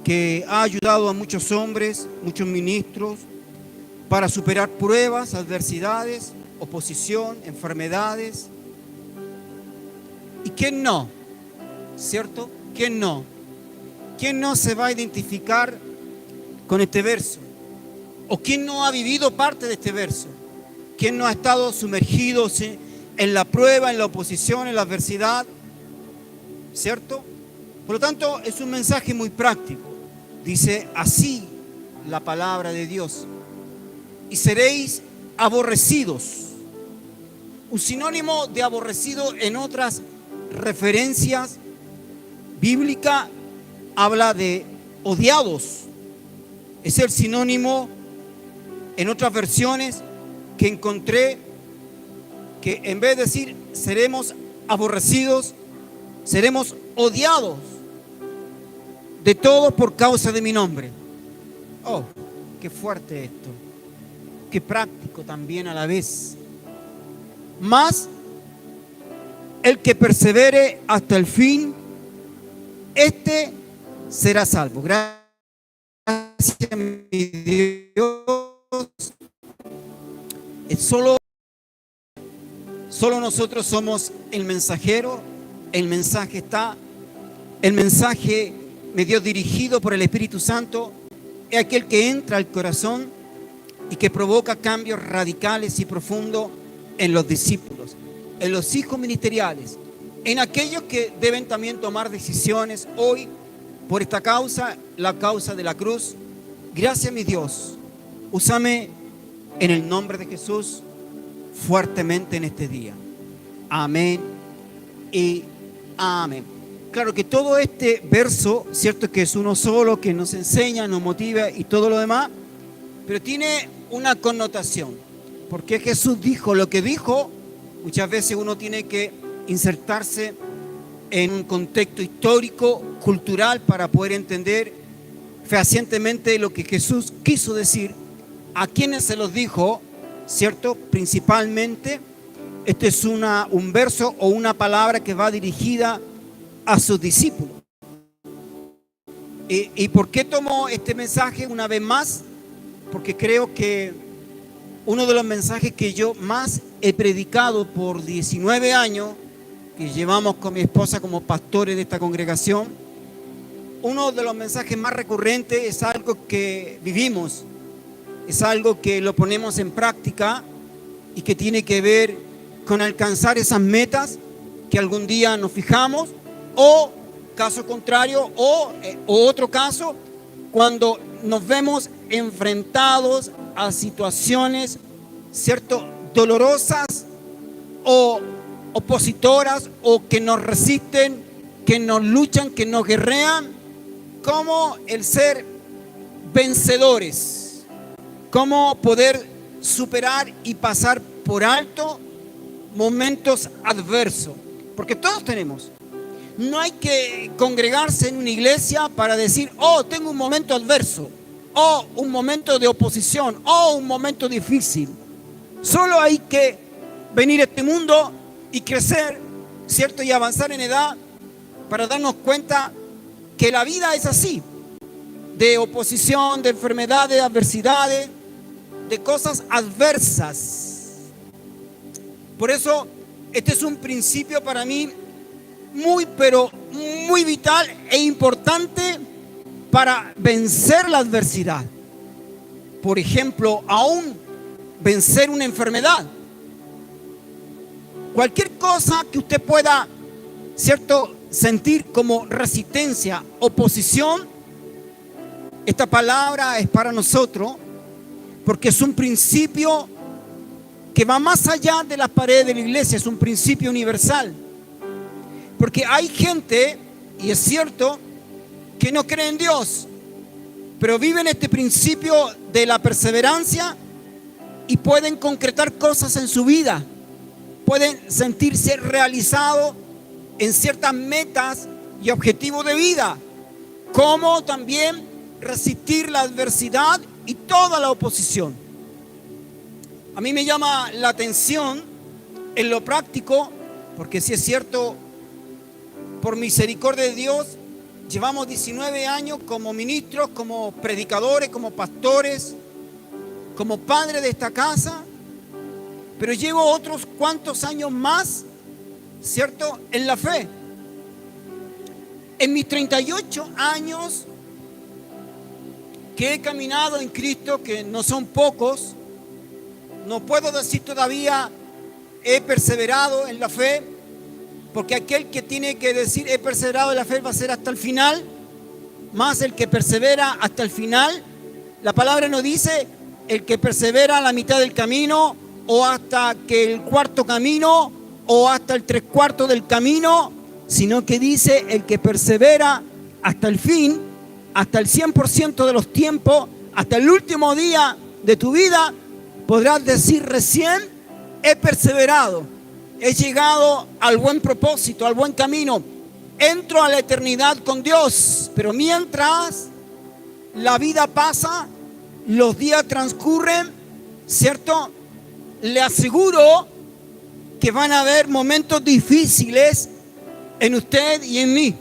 que ha ayudado a muchos hombres, muchos ministros, para superar pruebas, adversidades, oposición, enfermedades. ¿Y quién no? ¿Cierto? ¿Quién no? ¿Quién no se va a identificar con este verso? ¿O quién no ha vivido parte de este verso? ¿Quién no ha estado sumergido en la prueba, en la oposición, en la adversidad? ¿Cierto? Por lo tanto, es un mensaje muy práctico. Dice así la palabra de Dios. Y seréis aborrecidos. Un sinónimo de aborrecido en otras referencias bíblicas habla de odiados. Es el sinónimo en otras versiones que encontré, que en vez de decir seremos aborrecidos, seremos odiados de todos por causa de mi nombre. Oh, qué fuerte esto. Qué práctico también a la vez. Mas el que persevere hasta el fin, este será salvo. Gracias, mi Dios. Solo nosotros somos el mensajero. El mensaje está. El mensaje me dio dirigido por el Espíritu Santo. Es aquel que entra al corazón y que provoca cambios radicales y profundos en los discípulos, en los hijos ministeriales, en aquellos que deben también tomar decisiones hoy por esta causa, la causa de la cruz. Gracias, mi Dios. Úsame en el nombre de Jesús fuertemente en este día. Amén y amén. Claro que todo este verso, cierto que es uno solo, que nos enseña, nos motiva y todo lo demás, pero tiene una connotación. Porque Jesús dijo lo que dijo. Muchas veces uno tiene que insertarse en un contexto histórico, cultural, para poder entender fehacientemente lo que Jesús quiso decir. ¿A quiénes se los dijo? ¿Cierto? Principalmente, este es un verso o una palabra que va dirigida a sus discípulos. ¿Y por qué tomo este mensaje una vez más? Porque creo que uno de los mensajes que yo más he predicado por 19 años, que llevamos con mi esposa como pastores de esta congregación, uno de los mensajes más recurrentes es algo que vivimos, es algo que lo ponemos en práctica y que tiene que ver con alcanzar esas metas que algún día nos fijamos, o caso contrario, o otro caso, cuando nos vemos enfrentados a situaciones, ¿cierto?, dolorosas o opositoras, o que nos resisten, que nos luchan, que nos guerrean, como el ser vencedores, cómo poder superar y pasar por alto momentos adversos, porque todos tenemos. No hay que congregarse en una iglesia para decir, oh, tengo un momento adverso, o un momento de oposición, o un momento difícil. Solo hay que venir a este mundo y crecer, ¿cierto? Y avanzar en edad para darnos cuenta que la vida es así, de oposición, de enfermedades, de adversidades, de cosas adversas. Por eso, este es un principio para mí muy, pero muy vital e importante para vencer la adversidad. Por ejemplo, aún vencer una enfermedad. Cualquier cosa que usted pueda, ¿cierto?, sentir como resistencia, oposición, esta palabra es para nosotros, porque es un principio que va más allá de las paredes de la iglesia, es un principio universal. Porque hay gente, y es cierto, que no cree en Dios, pero viven este principio de la perseverancia y pueden concretar cosas en su vida, pueden sentirse realizados en ciertas metas y objetivos de vida, como también resistir la adversidad y toda la oposición. A mí me llama la atención en lo práctico, porque si es cierto, por misericordia de Dios, llevamos 19 años como ministros, como predicadores, como pastores, como padres de esta casa, pero llevo otros cuantos años más, ¿cierto?, en la fe. En mis 38 años que he caminado en Cristo, que no son pocos, no puedo decir todavía he perseverado en la fe, porque aquel que tiene que decir he perseverado en la fe va a ser hasta el final, más el que persevera hasta el final. La palabra no dice el que persevera a la mitad del camino, o hasta que el cuarto camino, o hasta el 3/4 del camino, sino que dice el que persevera hasta el fin, hasta el 100% de los tiempos, hasta el último día de tu vida, podrás decir recién he perseverado, he llegado al buen propósito, al buen camino, entro a la eternidad con Dios. Pero mientras la vida pasa, los días transcurren, ¿cierto?, le aseguro que van a haber momentos difíciles en usted y en mí.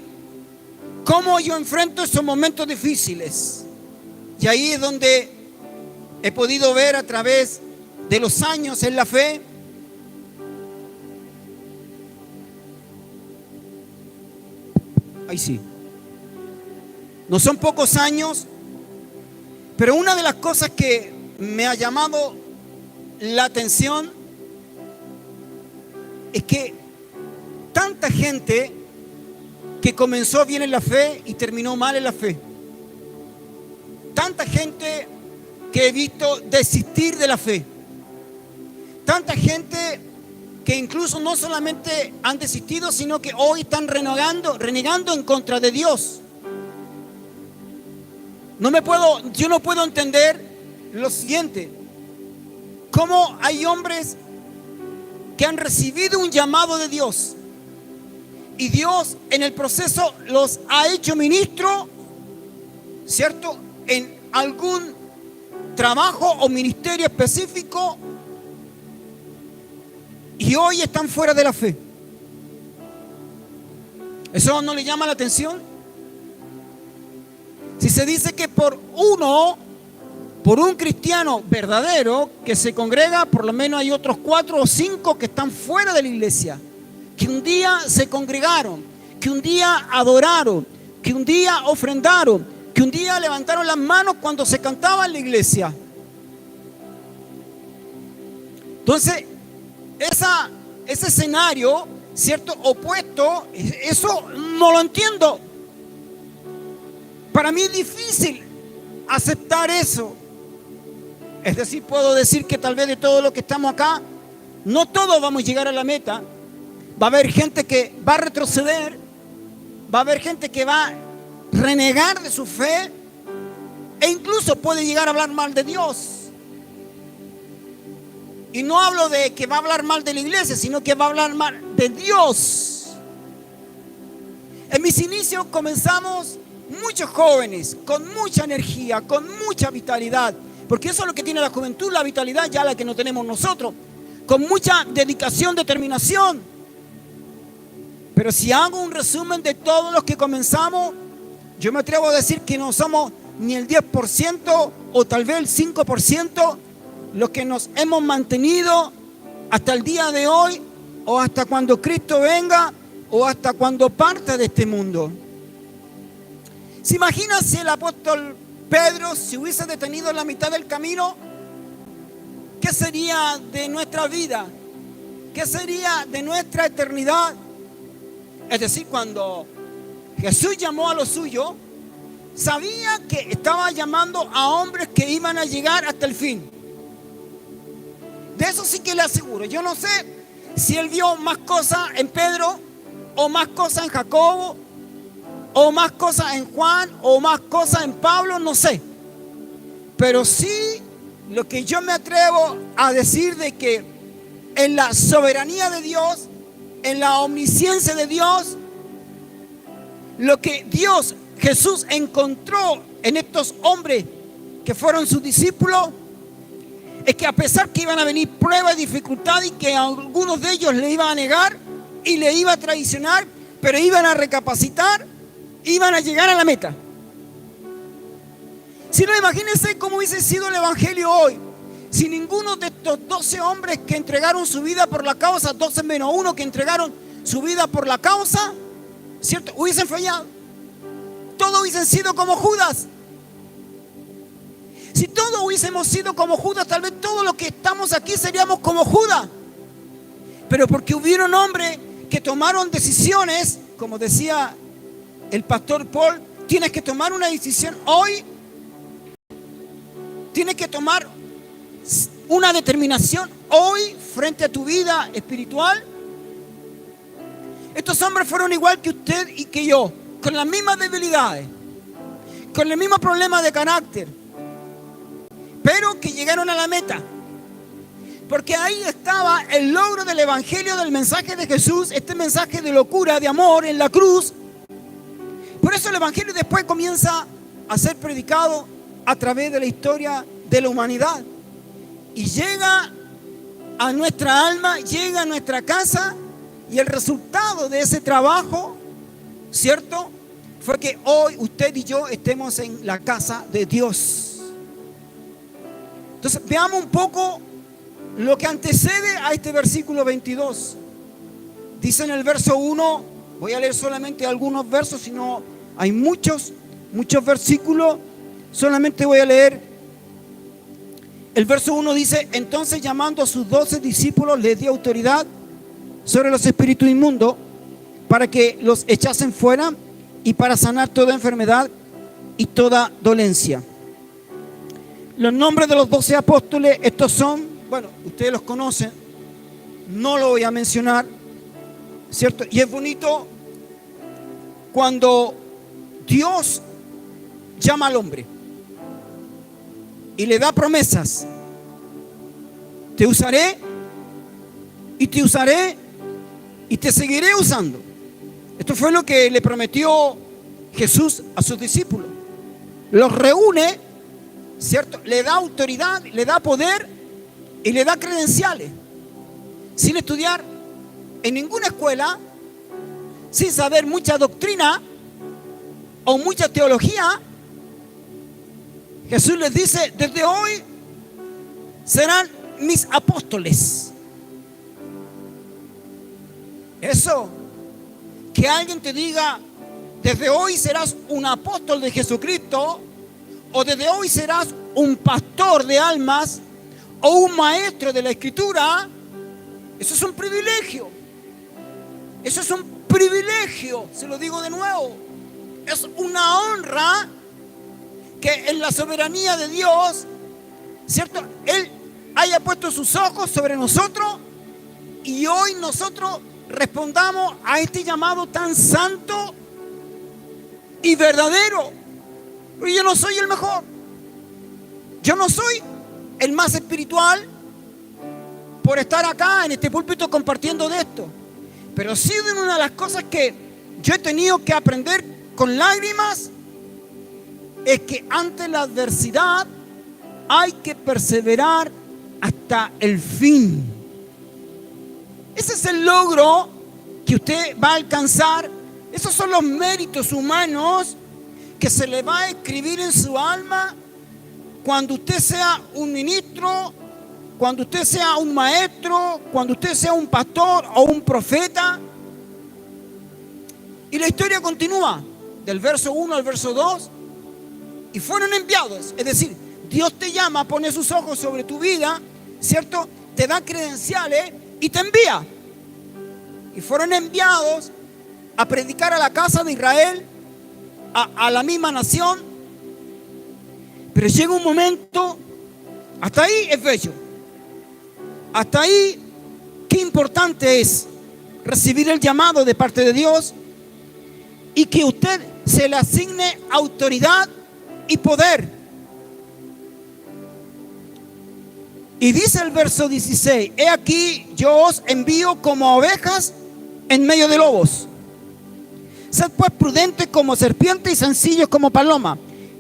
¿Cómo yo enfrento esos momentos difíciles? Y ahí es donde he podido ver a través de los años en la fe ahí sí, no son pocos años, pero una de las cosas que me ha llamado la atención es que tanta gente que comenzó bien en la fe y terminó mal en la fe, tanta gente que he visto desistir de la fe, tanta gente que incluso no solamente han desistido, sino que hoy están renegando en contra de Dios. Yo no puedo entender lo siguiente: cómo hay hombres que han recibido un llamado de Dios y Dios en el proceso los ha hecho ministro, ¿cierto?, en algún trabajo o ministerio específico, y hoy están fuera de la fe. ¿Eso no le llama la atención? Si se dice que por un cristiano verdadero que se congrega, por lo menos hay otros 4 o 5 que están fuera de la iglesia, que un día se congregaron, que un día adoraron, que un día ofrendaron, que un día levantaron las manos cuando se cantaba en la iglesia. Entonces, ese escenario, ¿cierto?, opuesto, eso no lo entiendo. Para mí es difícil aceptar eso. Es decir, puedo decir que tal vez de todos los que estamos acá, no todos vamos a llegar a la meta. Va a haber gente que va a retroceder, va a haber gente que va a renegar de su fe, e incluso puede llegar a hablar mal de Dios. Y no hablo de que va a hablar mal de la iglesia, sino que va a hablar mal de Dios. En mis inicios comenzamos muchos jóvenes, con mucha energía, con mucha vitalidad, porque eso es lo que tiene la juventud, la vitalidad, ya la que no tenemos nosotros, con mucha dedicación, determinación. Pero si hago un resumen de todos los que comenzamos, yo me atrevo a decir que no somos ni el 10% o tal vez el 5% los que nos hemos mantenido hasta el día de hoy, o hasta cuando Cristo venga, o hasta cuando parta de este mundo. ¿Se imagina si el apóstol Pedro se hubiese detenido en la mitad del camino? ¿Qué sería de nuestra vida? ¿Qué sería de nuestra eternidad? Es decir, cuando Jesús llamó a los suyos, sabía que estaba llamando a hombres que iban a llegar hasta el fin. De eso sí que le aseguro. Yo no sé si él vio más cosas en Pedro, o más cosas en Jacobo, o más cosas en Juan, o más cosas en Pablo, no sé. Pero sí, lo que yo me atrevo a decir de que en la soberanía de Dios, en la omnisciencia de Dios, lo que Jesús encontró en estos hombres que fueron sus discípulos, es que a pesar que iban a venir pruebas y dificultades, y que algunos de ellos le iban a negar y le iban a traicionar, pero iban a recapacitar, iban a llegar a la meta. Si no, imagínense cómo hubiese sido el evangelio hoy. Si ninguno de estos 12 hombres que entregaron su vida por la causa, 12 menos 1 que entregaron su vida por la causa, ¿cierto?, hubiesen fallado. Todos hubiesen sido como Judas. Si todos hubiésemos sido como Judas, tal vez todos los que estamos aquí seríamos como Judas. Pero porque hubieron hombres que tomaron decisiones, como decía el pastor Paul, tienes que tomar una decisión hoy. Tienes que tomar una determinación hoy frente a tu vida espiritual. Estos hombres fueron igual que usted y que yo, con las mismas debilidades, con el mismo problema de carácter, pero que llegaron a la meta. Porque ahí estaba el logro del evangelio, del mensaje de Jesús, este mensaje de locura, de amor en la cruz. Por eso el evangelio después comienza a ser predicado a través de la historia de la humanidad. Y llega a nuestra alma, llega a nuestra casa, y el resultado de ese trabajo, ¿cierto?, fue que hoy usted y yo estemos en la casa de Dios. Entonces veamos un poco lo que antecede a este versículo 22. Dice en el verso 1, voy a leer solamente algunos versos, sino hay muchos versículos, solamente voy a leer. El verso 1 dice: entonces llamando a sus 12 discípulos les dio autoridad sobre los espíritus inmundos para que los echasen fuera y para sanar toda enfermedad y toda dolencia. Los nombres de los 12 apóstoles, estos son, bueno, ustedes los conocen, no lo voy a mencionar, ¿cierto? Y es bonito cuando Dios llama al hombre y le da promesas. Te usaré y te usaré y te seguiré usando. Esto fue lo que le prometió Jesús a sus discípulos. Los reúne, ¿cierto? Le da autoridad, le da poder y le da credenciales. Sin estudiar en ninguna escuela, sin saber mucha doctrina o mucha teología, Jesús les dice: desde hoy serán mis apóstoles. Eso, que alguien te diga: desde hoy serás un apóstol de Jesucristo, o desde hoy serás un pastor de almas, o un maestro de la Escritura, eso es un privilegio. Eso es un privilegio, se lo digo de nuevo. Es una honra que en la soberanía de Dios, ¿cierto?, Él haya puesto sus ojos sobre nosotros y hoy nosotros respondamos a este llamado tan santo y verdadero. Porque yo no soy el mejor, yo no soy el más espiritual por estar acá en este púlpito compartiendo de esto, pero sí de una de las cosas que yo he tenido que aprender con lágrimas es que ante la adversidad hay que perseverar hasta el fin. Ese es el logro que usted va a alcanzar. Esos son los méritos humanos que se le va a escribir en su alma cuando usted sea un ministro, cuando usted sea un maestro, cuando usted sea un pastor o un profeta. Y la historia continúa del verso 1 al verso 2. Y fueron enviados, es decir, Dios te llama, pone sus ojos sobre tu vida, ¿cierto? Te da credenciales y te envía. Y fueron enviados a predicar a la casa de Israel, a la misma nación. Pero llega un momento, hasta ahí es bello. Hasta ahí, qué importante es recibir el llamado de parte de Dios y que usted se le asigne autoridad y poder. Y dice el verso 16: he aquí yo os envío como ovejas en medio de lobos. Sed pues prudentes como serpientes y sencillos como paloma,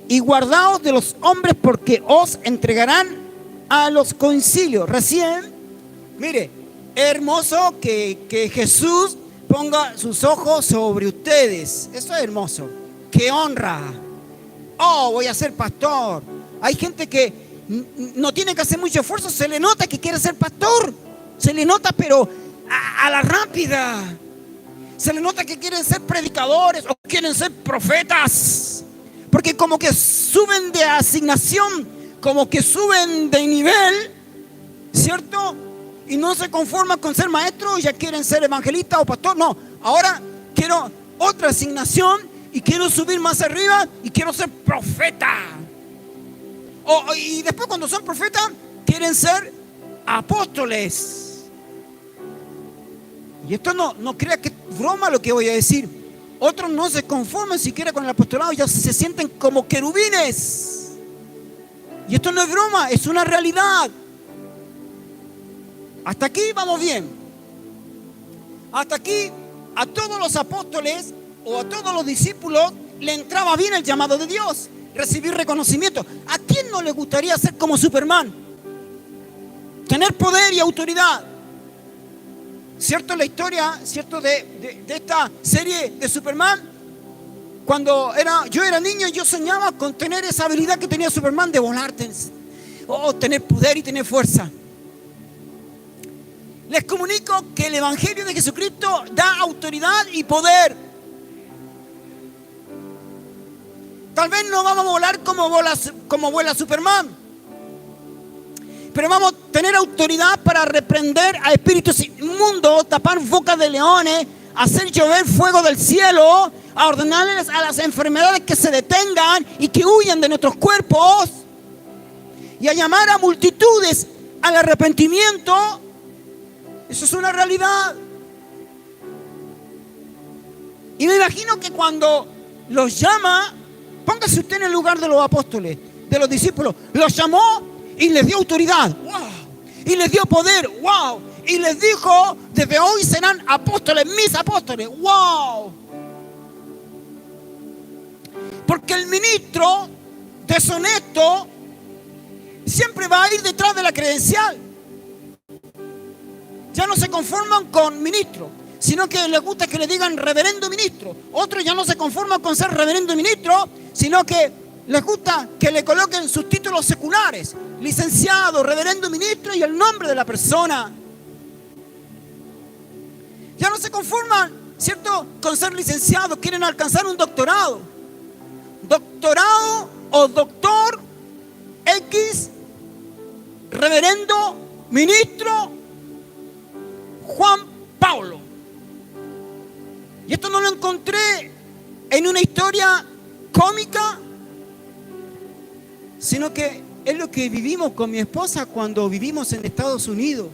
y guardaos de los hombres, porque os entregarán a los concilios. Recién, mire, es hermoso que Jesús ponga sus ojos sobre ustedes. Eso es hermoso. que honra. Oh, voy a ser pastor. Hay gente que no tiene que hacer mucho esfuerzo, se le nota que quiere ser pastor. Se le nota, pero a la rápida. Se le nota que quieren ser predicadores o quieren ser profetas. Porque como que suben de asignación, como que suben de nivel, ¿cierto? Y no se conforman con ser maestro, ya quieren ser evangelista o pastor. No, ahora quiero otra asignación y quiero subir más arriba y quiero ser profeta. Y después cuando son profetas, quieren ser apóstoles. Y esto no crea que es broma lo que voy a decir. Otros no se conforman siquiera con el apostolado, ya se sienten como querubines. Y esto no es broma, es una realidad. Hasta aquí vamos bien. Hasta aquí a todos los apóstoles o a todos los discípulos le entraba bien el llamado de Dios, recibir reconocimiento. ¿A quién no le gustaría ser como Superman? Tener poder y autoridad. ¿Cierto la historia, cierto de esta serie de Superman? Cuando yo era niño, yo soñaba con tener esa habilidad que tenía Superman de volar, tener poder y tener fuerza. Les comunico que el Evangelio de Jesucristo da autoridad y poder. Tal vez no vamos a volar como vuela Superman, pero vamos a tener autoridad para reprender a espíritus inmundos, tapar bocas de leones, hacer llover fuego del cielo, a ordenarles a las enfermedades que se detengan y que huyan de nuestros cuerpos, y a llamar a multitudes al arrepentimiento. Eso es una realidad. Y me imagino que cuando los llama, póngase usted en el lugar de los apóstoles, de los discípulos, los llamó y les dio autoridad. ¡Wow! Y les dio poder. ¡Wow! Y les dijo, desde hoy serán apóstoles, mis apóstoles. ¡Wow! Porque el ministro deshonesto siempre va a ir detrás de la credencial. Ya no se conforman con ministro, sino que les gusta que le digan reverendo ministro. Otros ya no se conforman con ser reverendo ministro, sino que les gusta que le coloquen sus títulos seculares, licenciado, reverendo ministro y el nombre de la persona. Ya no se conforman, ¿cierto?, con ser licenciado, quieren alcanzar un doctorado. Doctorado o doctor X, reverendo ministro Juan Pablo. Y esto no lo encontré en una historia cómica, sino que es lo que vivimos con mi esposa cuando vivimos en Estados Unidos.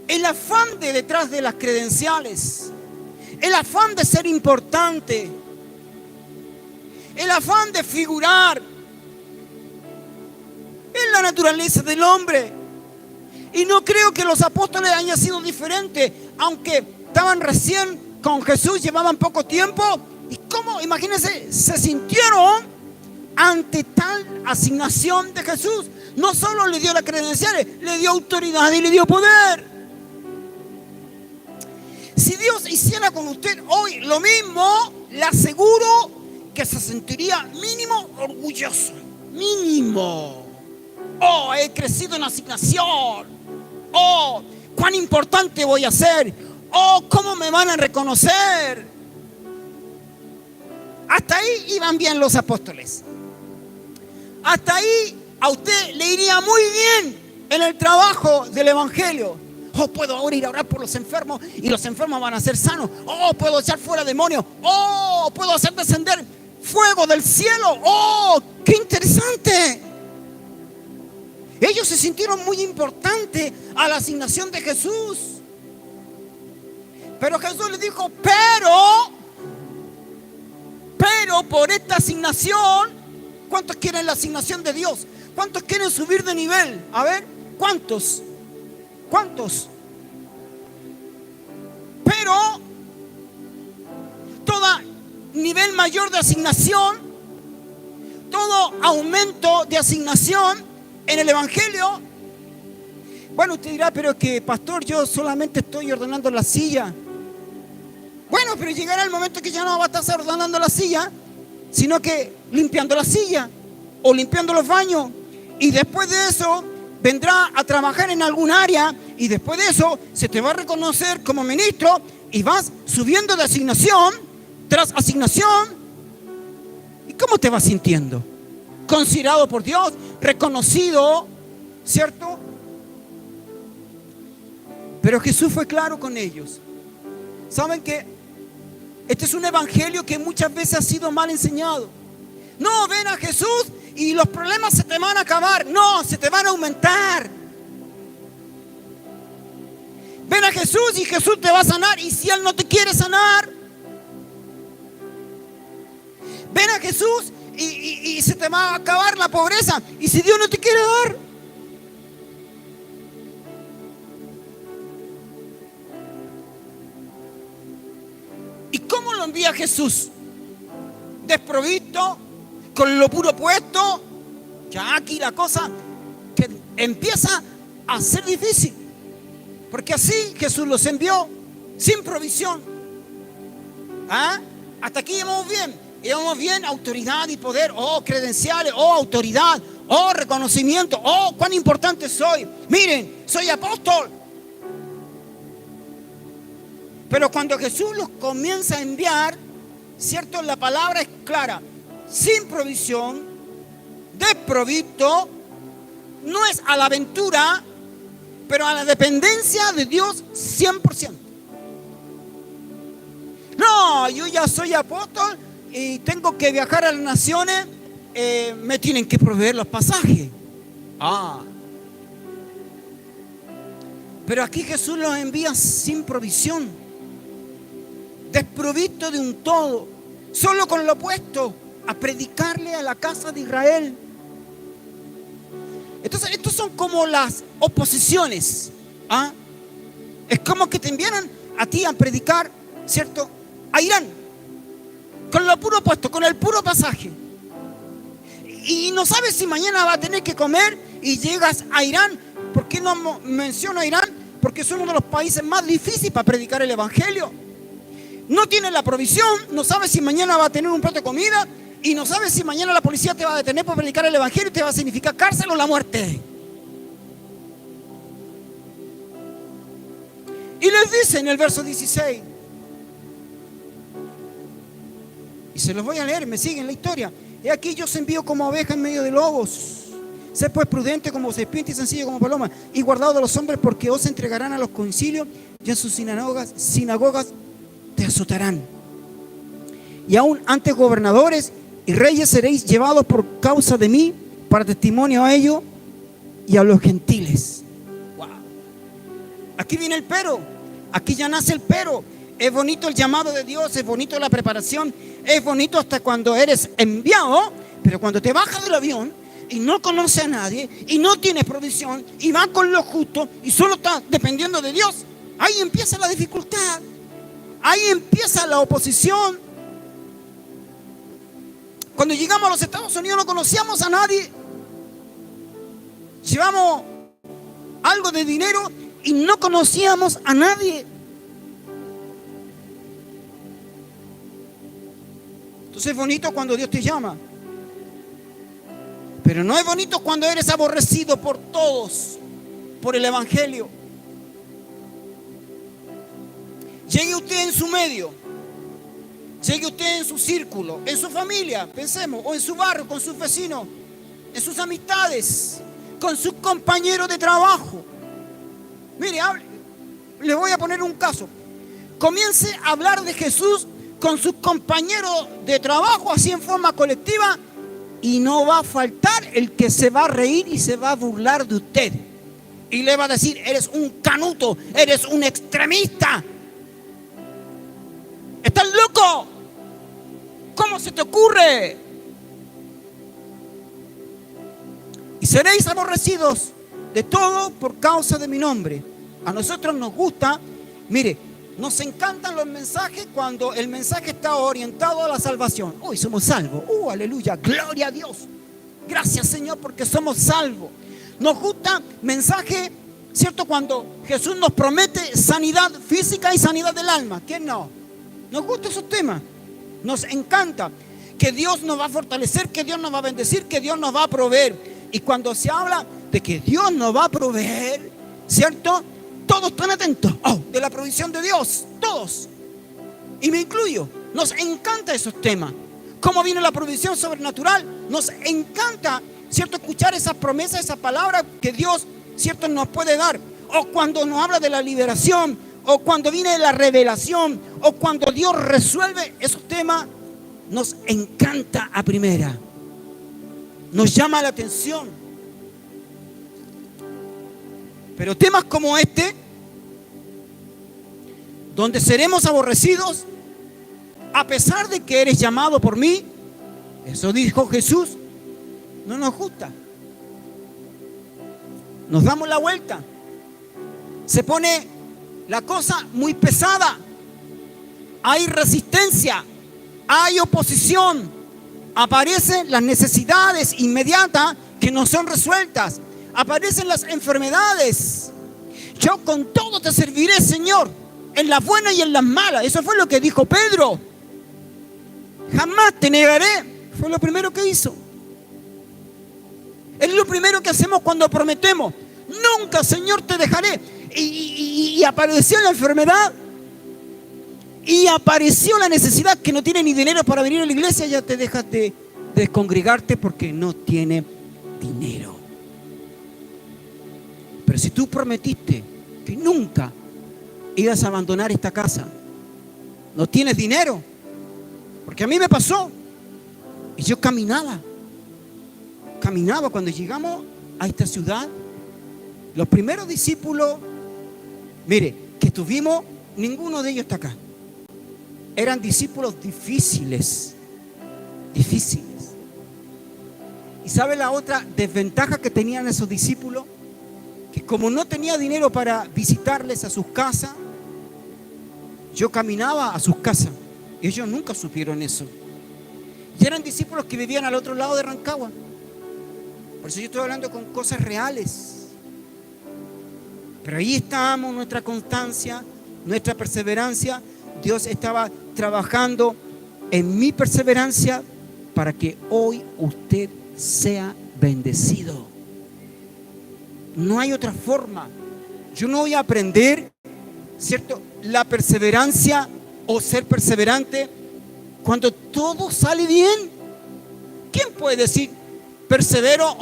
El afán de detrás de las credenciales, el afán de ser importante, el afán de figurar, es la naturaleza del hombre. Y no creo que los apóstoles hayan sido diferentes, aunque estaban recién con Jesús, llevaban poco tiempo. ¿Y cómo, imagínense, se sintieron ante tal asignación de Jesús? No solo le dio las credenciales, le dio autoridad y le dio poder. Si Dios hiciera con usted hoy lo mismo, le aseguro que se sentiría mínimo orgulloso. Mínimo. Oh, he crecido en asignación. Oh, cuán importante voy a ser. Oh, cómo me van a reconocer. Hasta ahí iban bien los apóstoles. Hasta ahí a usted le iría muy bien en el trabajo del evangelio. Oh, puedo ahora ir a orar por los enfermos y los enfermos van a ser sanos. Oh, puedo echar fuera demonios. Oh, puedo hacer descender fuego del cielo. Oh, qué interesante. Ellos se sintieron muy importantes a la asignación de Jesús. Pero Jesús les dijo, pero por esta asignación, ¿cuántos quieren la asignación de Dios? ¿Cuántos quieren subir de nivel? A ver, ¿cuántos? Pero todo nivel mayor de asignación, todo aumento de asignación en el evangelio. Bueno, usted dirá, pero que pastor, yo solamente estoy ordenando la silla. Bueno, pero llegará el momento que ya no va a estar ordenando la silla, sino que limpiando la silla o limpiando los baños. Y después de eso vendrá a trabajar en algún área y después de eso se te va a reconocer como ministro y vas subiendo de asignación tras asignación. ¿Y cómo te vas sintiendo? Considerado por Dios, reconocido, ¿cierto? Pero Jesús fue claro con ellos. ¿Saben qué? Este es un evangelio que muchas veces ha sido mal enseñado. No, ven a Jesús y los problemas se te van a acabar. No, se te van a aumentar. Ven a Jesús y Jesús te va a sanar. Y si Él no te quiere sanar, ven a Jesús y se te va a acabar la pobreza. Y si Dios no te quiere dar, ¿y cómo lo envía Jesús? Desprovisto, con lo puro puesto. Ya aquí la cosa que empieza a ser difícil, porque así Jesús los envió, sin provisión. ¿Ah? Hasta aquí íbamos bien, autoridad y poder, credenciales, autoridad, reconocimiento, cuán importante soy. Miren, soy apóstol. Pero cuando Jesús los comienza a enviar, ¿cierto? La palabra es clara. Sin provisión, desprovisto, no es a la aventura, pero a la dependencia de Dios 100%. No, yo ya soy apóstol y tengo que viajar a las naciones, me tienen que proveer los pasajes. Pero aquí Jesús los envía sin provisión, desprovisto de un todo, solo con lo opuesto, a predicarle a la casa de Israel. Entonces, estos son como las oposiciones. Es como que te enviaran a ti a predicar, ¿cierto?, a Irán, con lo puro opuesto, con el puro pasaje. Y no sabes si mañana va a tener que comer y llegas a Irán. ¿Por qué no menciono a Irán? Porque es uno de los países más difíciles para predicar el evangelio. No tienes la provisión, no sabes si mañana va a tener un plato de comida y no sabes si mañana la policía te va a detener por predicar el evangelio y te va a significar cárcel o la muerte. Y les dice en el verso 16, y se los voy a leer, me siguen la historia. He aquí yo os envío como oveja en medio de lobos. Sé pues prudente como serpiente y sencillo como paloma, y guardado de los hombres, porque os entregarán a los concilios y en sus sinagogas te azotarán. Y aún ante gobernadores y reyes seréis llevados por causa de mí, para testimonio a ellos y a los gentiles. Wow. Aquí viene el pero, aquí ya nace el pero. Es bonito el llamado de Dios, es bonito la preparación, es bonito hasta cuando eres enviado, pero cuando te bajas del avión y no conoces a nadie y no tienes provisión y vas con lo justo y solo estás dependiendo de Dios, ahí empieza la dificultad, ahí empieza la oposición. Cuando llegamos a los Estados Unidos no conocíamos a nadie, llevamos algo de dinero y no conocíamos a nadie. Entonces es bonito cuando Dios te llama, pero no es bonito cuando eres aborrecido por todos, por el evangelio. Llegue usted en su medio, llegue usted en su círculo, en su familia, pensemos, o en su barrio, con sus vecinos, en sus amistades, con sus compañeros de trabajo. Mire, le voy a poner un caso. Comience a hablar de Jesús con sus compañeros de trabajo, así en forma colectiva, y no va a faltar el que se va a reír y se va a burlar de usted. Y le va a decir, eres un canuto, eres un extremista. ¿Estás loco? ¿Cómo se te ocurre? Y seréis aborrecidos de todo por causa de mi nombre. A nosotros nos gusta, mire, nos encantan los mensajes cuando el mensaje está orientado a la salvación. Hoy somos salvos. Aleluya, gloria a Dios. Gracias, Señor, porque somos salvos. Nos gusta mensaje, ¿cierto? Cuando Jesús nos promete sanidad física y sanidad del alma. ¿Quién no? Nos gustan esos temas. Nos encanta que Dios nos va a fortalecer, que Dios nos va a bendecir, que Dios nos va a proveer. Y cuando se habla de que Dios nos va a proveer, ¿cierto? Todos están atentos de la provisión de Dios, todos. Y me incluyo. Nos encanta esos temas. Cómo viene la provisión sobrenatural. Nos encanta, ¿cierto?, escuchar esas promesas, esas palabras que Dios, ¿cierto?, nos puede dar. O cuando nos habla de la liberación, o cuando viene la revelación, o cuando Dios resuelve esos temas, nos encanta a primera. Nos llama la atención. Pero temas como este, donde seremos aborrecidos, a pesar de que eres llamado por mí, eso dijo Jesús, no nos gusta. Nos damos la vuelta. Se pone la cosa muy pesada. Hay resistencia, hay oposición. Aparecen las necesidades inmediatas que no son resueltas. Aparecen las enfermedades. Yo con todo te serviré, Señor, en las buenas y en las malas. Eso fue lo que dijo Pedro. Jamás te negaré. Fue lo primero que hizo. Es lo primero que hacemos cuando prometemos. Nunca, Señor, te dejaré. Y apareció la enfermedad. Y apareció la necesidad, que no tiene ni dinero para venir a la iglesia. Ya te dejas de descongregarte porque no tiene dinero. Pero si tú prometiste que nunca ibas a abandonar esta casa, no tienes dinero. Porque a mí me pasó. Y yo caminaba cuando llegamos a esta ciudad. Los primeros discípulos, mire, que tuvimos, ninguno de ellos está acá. Eran discípulos difíciles. ¿Y sabe la otra desventaja que tenían esos discípulos? Que como no tenía dinero para visitarles a sus casas, yo caminaba a sus casas. Ellos nunca supieron eso. Y eran discípulos que vivían al otro lado de Rancagua. Por eso yo estoy hablando con cosas reales. Pero ahí estábamos, nuestra constancia, nuestra perseverancia. Dios estaba trabajando en mi perseverancia para que hoy usted sea bendecido. No hay otra forma. Yo no voy a aprender, ¿cierto?, la perseverancia o ser perseverante cuando todo sale bien. ¿Quién puede decir, persevero,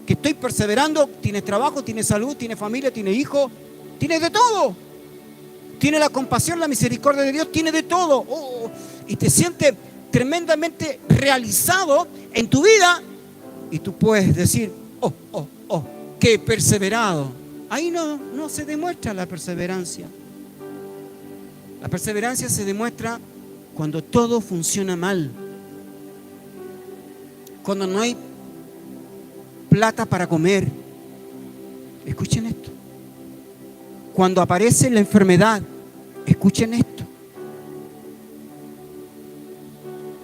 que estoy perseverando? Tienes trabajo, tienes salud, tienes familia, tienes hijos, tienes de todo. Tiene la compasión, la misericordia de Dios, tiene de todo. Y te sientes tremendamente realizado en tu vida. Y tú puedes decir, que he perseverado. Ahí no se demuestra la perseverancia. La perseverancia se demuestra cuando todo funciona mal. Cuando no hay plata para comer. Escuchen esto. Cuando aparece la enfermedad, escuchen esto.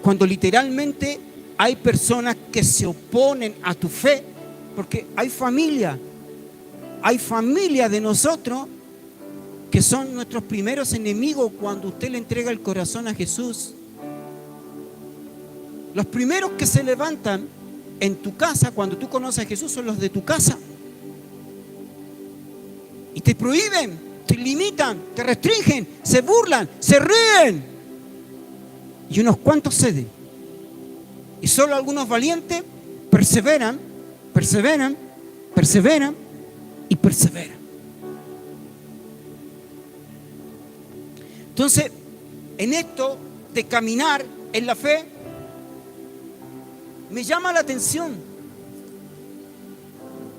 Cuando literalmente hay personas que se oponen a tu fe, porque hay familia de nosotros que son nuestros primeros enemigos cuando usted le entrega el corazón a Jesús. Los primeros que se levantan en tu casa cuando tú conoces a Jesús son los de tu casa. Y te prohíben, te limitan, te restringen, se burlan, se ríen. Y unos cuantos ceden. Y solo algunos valientes perseveran y perseveran. Entonces, en esto de caminar en la fe, me llama la atención.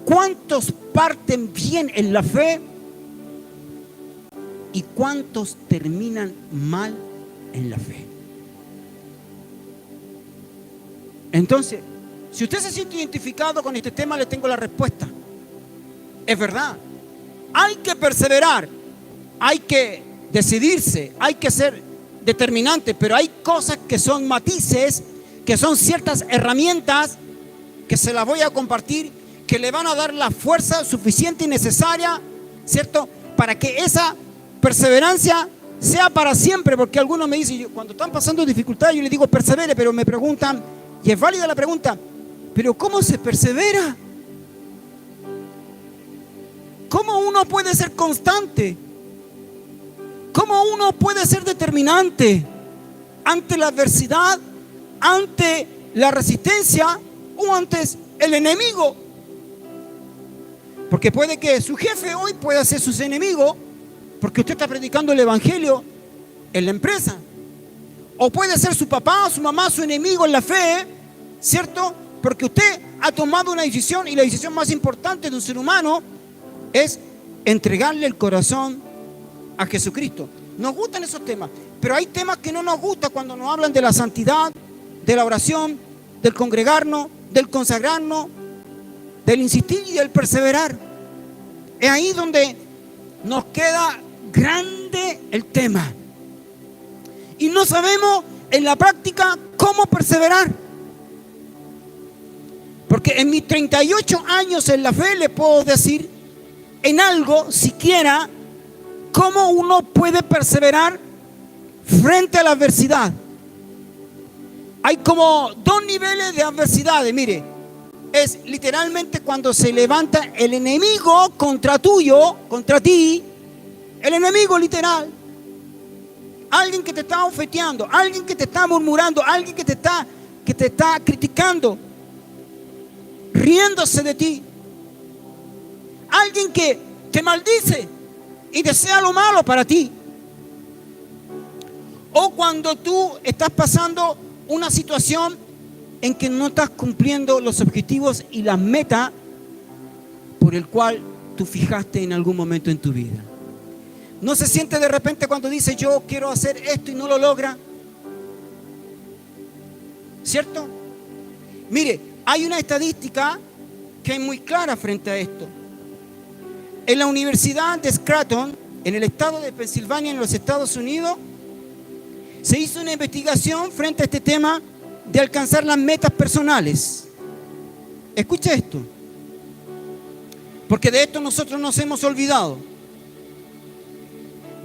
¿Cuántos parten bien en la fe y cuántos terminan mal en la fe? Entonces, si usted se siente identificado con este tema, le tengo la respuesta. Es verdad. Hay que perseverar, hay que decidirse, hay que ser determinante, pero hay cosas que son matices, que son ciertas herramientas que se las voy a compartir, que le van a dar la fuerza suficiente y necesaria, ¿cierto?, para que esa perseverancia sea para siempre, porque algunos me dicen, cuando están pasando dificultades, yo les digo persevere, pero me preguntan, y es válida la pregunta, pero ¿cómo se persevera? ¿Cómo uno puede ser constante? ¿Cómo uno puede ser determinante ante la adversidad, ante la resistencia o ante el enemigo? Porque puede que su jefe hoy pueda ser su enemigo porque usted está predicando el evangelio en la empresa. O puede ser su papá o su mamá su enemigo en la fe, ¿cierto? Porque usted ha tomado una decisión, y la decisión más importante de un ser humano es entregarle el corazón a Jesucristo. Nos gustan esos temas, pero hay temas que no nos gustan cuando nos hablan de la santidad, de la oración, del congregarnos, del consagrarnos, del insistir y del perseverar. Es ahí donde nos queda grande el tema. Y no sabemos en la práctica cómo perseverar. Porque en mis 38 años en la fe le puedo decir en algo, siquiera, cómo uno puede perseverar frente a la adversidad. Hay como dos niveles de adversidades, mire. Es literalmente cuando se levanta el enemigo contra ti, el enemigo literal. Alguien que te está ofeteando, alguien que te está murmurando, alguien que te está criticando, riéndose de ti. Alguien que te maldice y desea lo malo para ti. O cuando tú estás pasando una situación en que no estás cumpliendo los objetivos y las metas por el cual tú fijaste en algún momento en tu vida. ¿No se siente de repente cuando dice yo quiero hacer esto y no lo logra? ¿Cierto? Mire, hay una estadística que es muy clara frente a esto. En la Universidad de Scranton, en el estado de Pensilvania, en los Estados Unidos, se hizo una investigación frente a este tema de alcanzar las metas personales. Escucha esto, porque de esto nosotros nos hemos olvidado.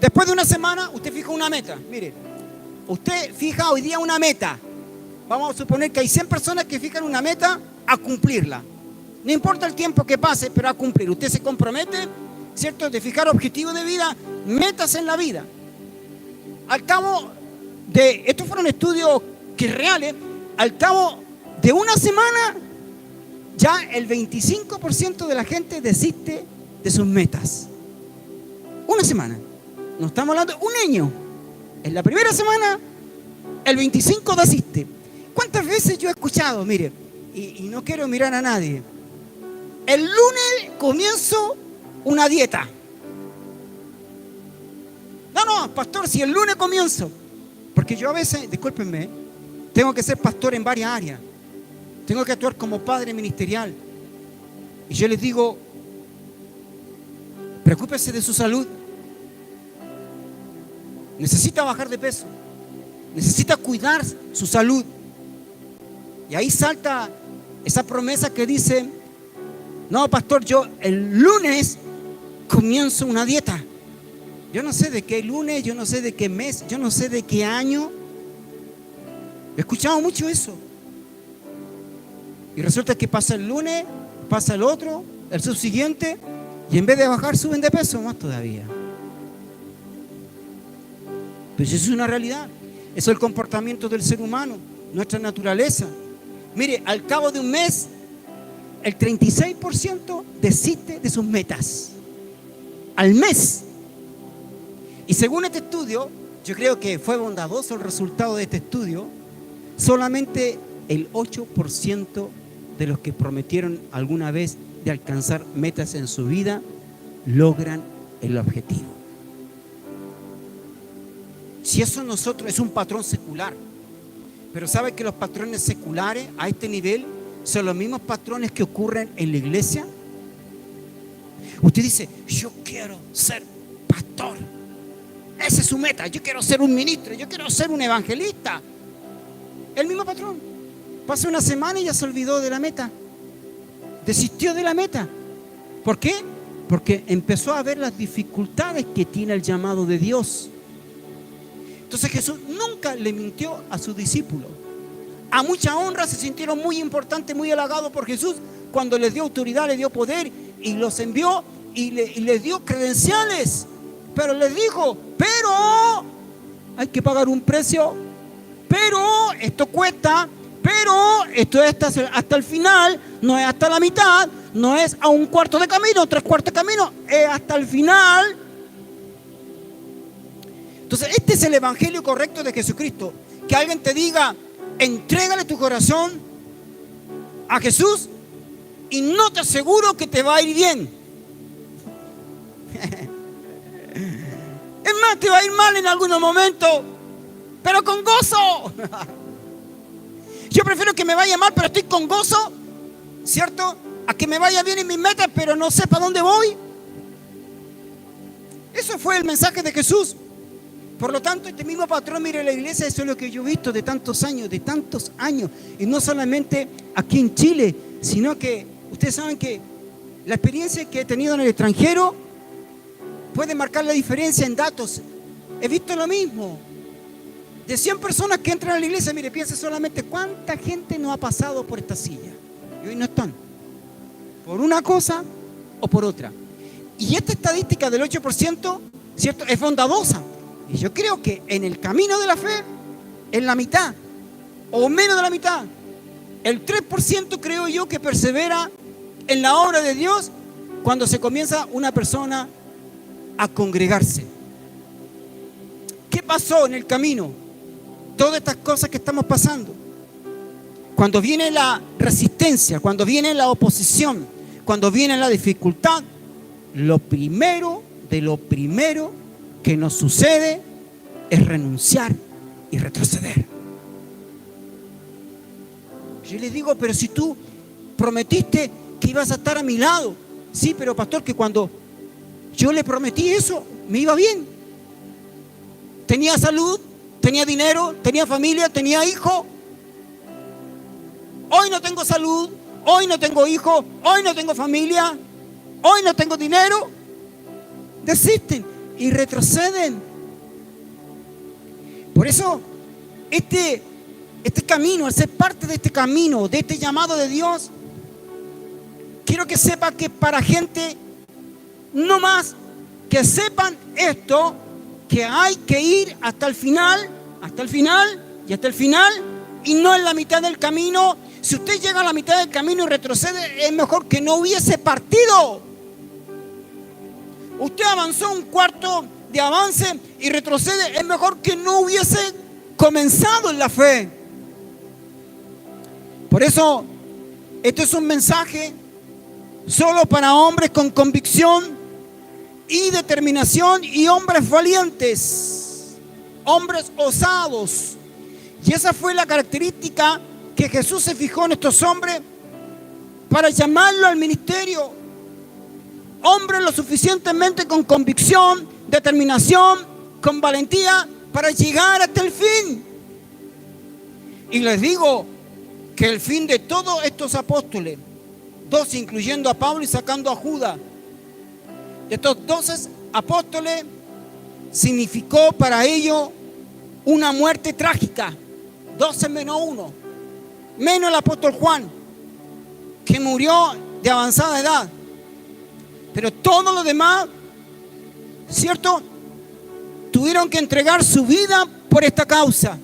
Después de una semana, usted fija una meta. Mire, usted fija hoy día una meta. Vamos a suponer que hay 100 personas que fijan una meta a cumplirla. No importa el tiempo que pase, pero a cumplir. Usted se compromete, ¿cierto?, de fijar objetivos de vida, metas en la vida. Al cabo de, estos fueron estudios que reales, al cabo de una semana, ya el 25% de la gente desiste de sus metas. Una semana. No estamos hablando de un año. En la primera semana, el 25% desiste. ¿Cuántas veces yo he escuchado? Mire, y no quiero mirar a nadie. El lunes comienzo una dieta. No, pastor, si el lunes comienzo. Porque yo a veces, discúlpenme, tengo que ser pastor en varias áreas. Tengo que actuar como padre ministerial. Y yo les digo, preocúpese de su salud. Necesita bajar de peso. Necesita cuidar su salud. Y ahí salta esa promesa que dice, no, pastor, yo el lunes comienzo una dieta. Yo no sé de qué lunes, yo no sé de qué mes, yo no sé de qué año. He escuchado mucho eso. Y resulta que pasa el lunes, pasa el otro, el subsiguiente, y en vez de bajar suben de peso más todavía. Pues eso es una realidad. Eso es el comportamiento del ser humano, nuestra naturaleza. Mire, al cabo de un mes, el 36% desiste de sus metas. Al mes. Y según este estudio, yo creo que fue bondadoso el resultado de este estudio, solamente el 8% de los que prometieron alguna vez de alcanzar metas en su vida logran el objetivo. Si eso nosotros es un patrón secular, pero ¿sabe que los patrones seculares a este nivel son los mismos patrones que ocurren en la iglesia? Usted dice, yo quiero ser pastor. Esa es su meta. Yo quiero ser un ministro, yo quiero ser un evangelista. El mismo patrón. Pasa una semana y ya se olvidó de la meta. Desistió de la meta. ¿Por qué? Porque empezó a ver las dificultades que tiene el llamado de Dios. Entonces Jesús nunca le mintió a sus discípulos. A mucha honra se sintieron muy importantes, muy halagados por Jesús cuando les dio autoridad, les dio poder y los envió y les dio credenciales. Pero les dijo, pero hay que pagar un precio, pero esto cuesta, pero esto es hasta el final, no es hasta la mitad, no es a un cuarto de camino, 3/4 de camino, es hasta el final. Entonces, este es el evangelio correcto de Jesucristo. Que alguien te diga, entrégale tu corazón a Jesús y no te aseguro que te va a ir bien. Es más, te va a ir mal en algunos momentos, pero con gozo. Yo prefiero que me vaya mal, pero estoy con gozo, ¿cierto? A que me vaya bien en mis metas, pero no sé para dónde voy. Eso fue el mensaje de Jesús. Por lo tanto, este mismo patrón, mire, la iglesia, eso es lo que yo he visto de tantos años, y no solamente aquí en Chile, sino que ustedes saben que la experiencia que he tenido en el extranjero puede marcar la diferencia en datos. He visto lo mismo. De 100 personas que entran a la iglesia, mire, piensa solamente cuánta gente no ha pasado por esta silla y hoy no están, por una cosa o por otra. Y esta estadística del 8%, ¿cierto?, es bondadosa. Y yo creo que en el camino de la fe, en la mitad, o menos de la mitad, el 3% creo yo que persevera en la obra de Dios cuando se comienza una persona a congregarse. ¿Qué pasó en el camino? Todas estas cosas que estamos pasando. Cuando viene la resistencia, cuando viene la oposición, cuando viene la dificultad, lo primero que nos sucede es renunciar y retroceder. Yo les digo, pero si tú prometiste que ibas a estar a mi lado. Sí, pero pastor, que cuando yo le prometí eso, me iba bien. Tenía salud, tenía dinero, tenía familia, tenía hijo. Hoy no tengo salud, hoy no tengo hijo, hoy no tengo familia, hoy no tengo dinero. Desisten y retroceden. Por eso, este camino, al ser parte de este camino, de este llamado de Dios, quiero que sepa que para gente, no más, que sepan esto, que hay que ir hasta el final, y no en la mitad del camino. Si usted llega a la mitad del camino y retrocede, es mejor que no hubiese partido. Usted avanzó un cuarto de avance y retrocede, es mejor que no hubiese comenzado en la fe. Por eso, este es un mensaje solo para hombres con convicción y determinación y hombres valientes, hombres osados. Y esa fue la característica que Jesús se fijó en estos hombres para llamarlo al ministerio. Hombres lo suficientemente con convicción, determinación, con valentía para llegar hasta el fin. Y les digo que el fin de todos estos apóstoles, 12 incluyendo a Pablo y sacando a Judas, de estos 12 apóstoles, significó para ellos una muerte trágica. 12 menos 1, menos el apóstol Juan, que murió de avanzada edad. Pero todos los demás, ¿cierto?, tuvieron que entregar su vida por esta causa.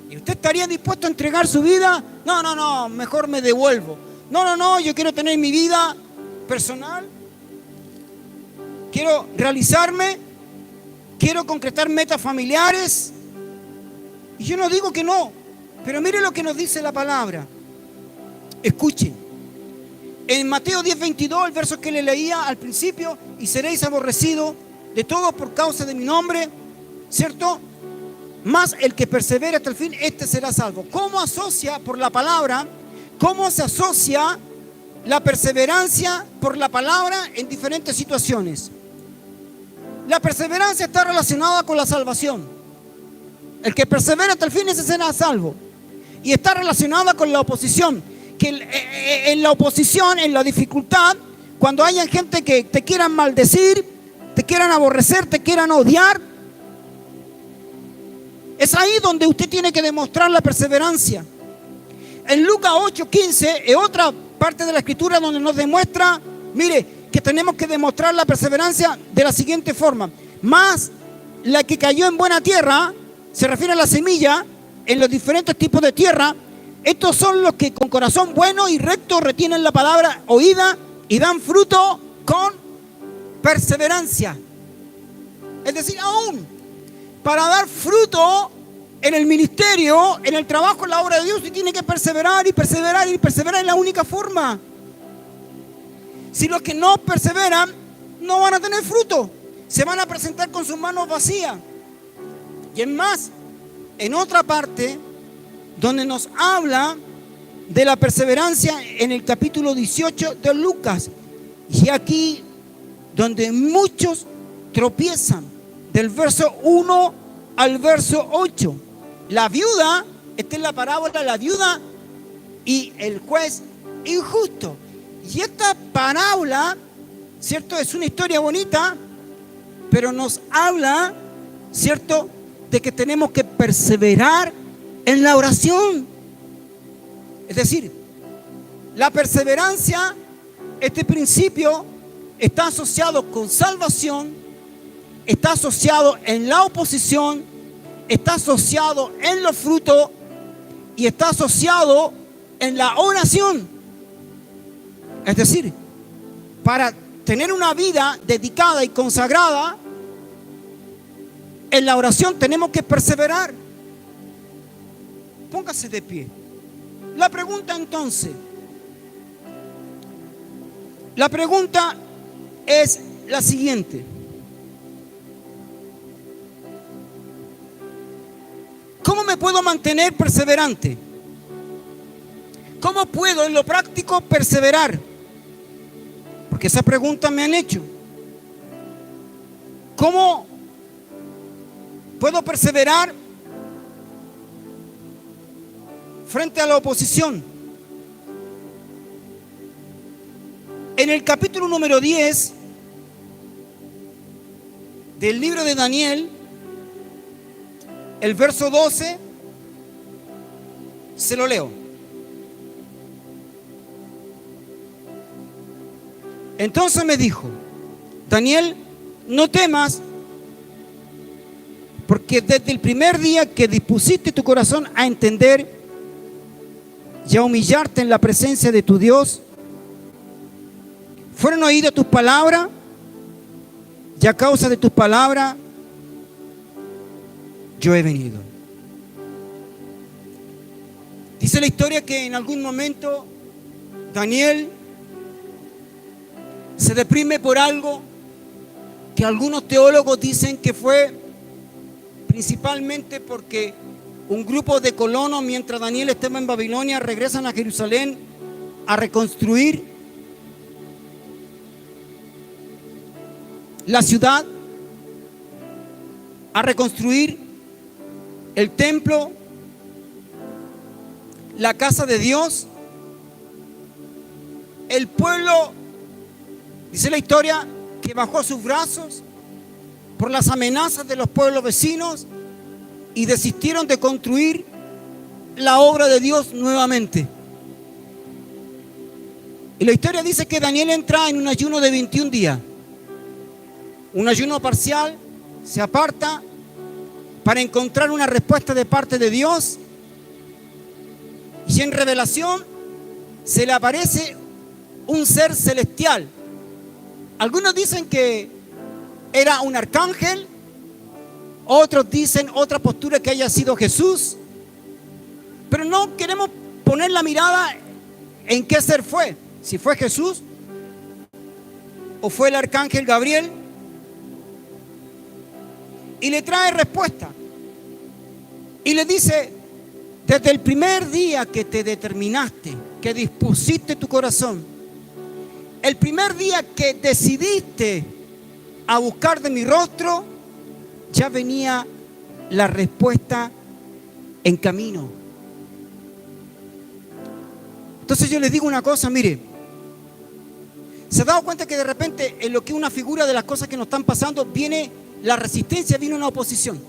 ¿Y usted estaría dispuesto a entregar su vida? No, mejor me devuelvo. No, yo quiero tener mi vida personal. Quiero realizarme. Quiero concretar metas familiares. Y yo no digo que no, pero mire lo que nos dice la palabra. Escuchen. En Mateo 10:22, el verso que le leía al principio, y seréis aborrecidos de todos por causa de mi nombre, ¿cierto? Mas el que persevere hasta el fin, este será salvo. ¿Cómo asocia por la palabra? ¿Cómo se asocia la perseverancia por la palabra en diferentes situaciones? La perseverancia está relacionada con la salvación. El que persevera hasta el fin, ese será salvo. Y está relacionada con la oposición. Que en la oposición, en la dificultad, cuando haya gente que te quieran maldecir, te quieran aborrecer, te quieran odiar, Es ahí donde usted tiene que demostrar la perseverancia. En Lucas 8:15 es otra parte de la escritura donde nos demuestra, mire, que tenemos que demostrar la perseverancia de la siguiente forma. Más la que cayó en buena tierra, se refiere a la semilla, en los diferentes tipos de tierra. Estos son los que con corazón bueno y recto retienen la palabra oída y dan fruto con perseverancia. Es decir, aún para dar fruto en el ministerio, en el trabajo, en la obra de Dios, usted tiene que perseverar y perseverar y perseverar. Es la única forma. Si los que no perseveran no van a tener fruto, se van a presentar con sus manos vacías. Y es más, en otra parte donde nos habla de la perseverancia, en el capítulo 18 de Lucas, y aquí donde muchos tropiezan, del verso 1 al verso 8. La viuda, esta es la parábola, la viuda y el juez injusto. Y esta parábola, ¿cierto? Es una historia bonita, pero nos habla, ¿cierto?, de que tenemos que perseverar en la oración. Es decir, la perseverancia, este principio, está asociado con salvación, está asociado en la oposición, está asociado en los frutos y está asociado en la oración. Es decir, para tener una vida dedicada y consagrada, en la oración tenemos que perseverar. Póngase de pie. La pregunta entonces, la pregunta es la siguiente. ¿Cómo me puedo mantener perseverante? ¿Cómo puedo en lo práctico perseverar? Porque esa pregunta me han hecho. ¿Cómo puedo perseverar frente a la oposición? En el capítulo número 10 del libro de Daniel, el verso 12, se lo leo. Entonces me dijo: Daniel, no temas, porque desde el primer día que dispusiste tu corazón a entender y a humillarte en la presencia de tu Dios, fueron oídas tus palabras, y a causa de tus palabras yo he venido. Dice la historia que en algún momento Daniel se deprime por algo que algunos teólogos dicen que fue principalmente porque un grupo de colonos, mientras Daniel estaba en Babilonia, regresan a Jerusalén a reconstruir la ciudad, a reconstruir el templo, la casa de Dios. El pueblo, dice la historia, que bajó sus brazos por las amenazas de los pueblos vecinos y desistieron de construir la obra de Dios nuevamente. Y la historia dice que Daniel entra en un ayuno de 21 días, un ayuno parcial, se aparta para encontrar una respuesta de parte de Dios, y en revelación se le aparece un ser celestial. Algunos dicen que era un arcángel, otros dicen otra postura que haya sido Jesús, pero no queremos poner la mirada en qué ser fue, si fue Jesús o fue el arcángel Gabriel, y le trae respuesta y le dice: desde el primer día que te determinaste, que dispusiste tu corazón, el primer día que decidiste a buscar de mi rostro, ya venía la respuesta en camino. Entonces yo les digo una cosa, mire, ¿se ha dado cuenta que de repente en lo que es una figura de las cosas que nos están pasando viene la resistencia, viene una oposición?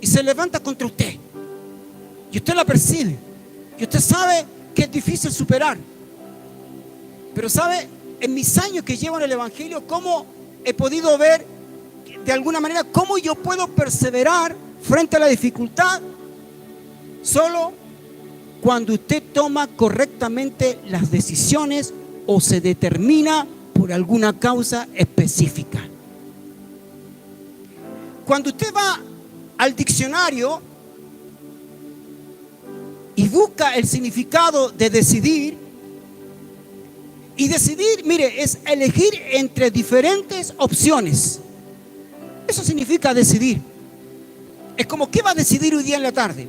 y se levanta contra usted. Y usted la percibe. Y usted sabe que es difícil superar. Pero sabe, en mis años que llevo en el Evangelio, cómo he podido ver de alguna manera cómo yo puedo perseverar frente a la dificultad. Solo cuando usted toma correctamente las decisiones o se determina por alguna causa específica. Cuando usted va al diccionario y busca el significado de decidir, y decidir, mire, es elegir entre diferentes opciones. Eso significa decidir. Es como, ¿qué va a decidir hoy día en la tarde?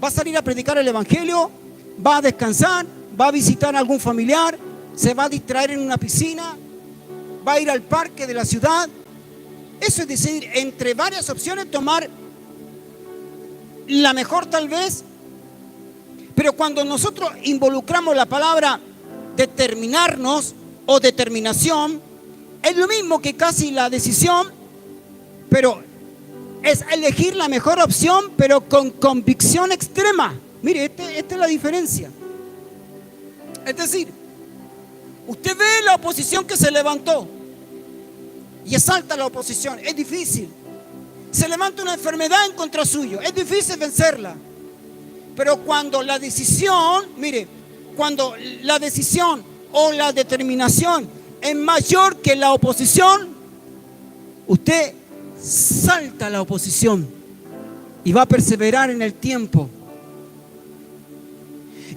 ¿Va a salir a predicar el Evangelio? ¿Va a descansar? ¿Va a visitar a algún familiar? ¿Se va a distraer en una piscina? ¿Va a ir al parque de la ciudad? Eso es decidir. Entre varias opciones, tomar la mejor tal vez. Pero cuando nosotros involucramos la palabra determinarnos o determinación, es lo mismo que casi la decisión, pero es elegir la mejor opción, pero con convicción extrema. Mire, esta es la diferencia. Es decir, usted ve la oposición que se levantó y exalta la oposición. Es difícil. Se levanta una enfermedad en contra suyo. Es difícil vencerla. Pero cuando la decisión, mire, cuando la decisión o la determinación es mayor que la oposición, usted salta la oposición y va a perseverar en el tiempo.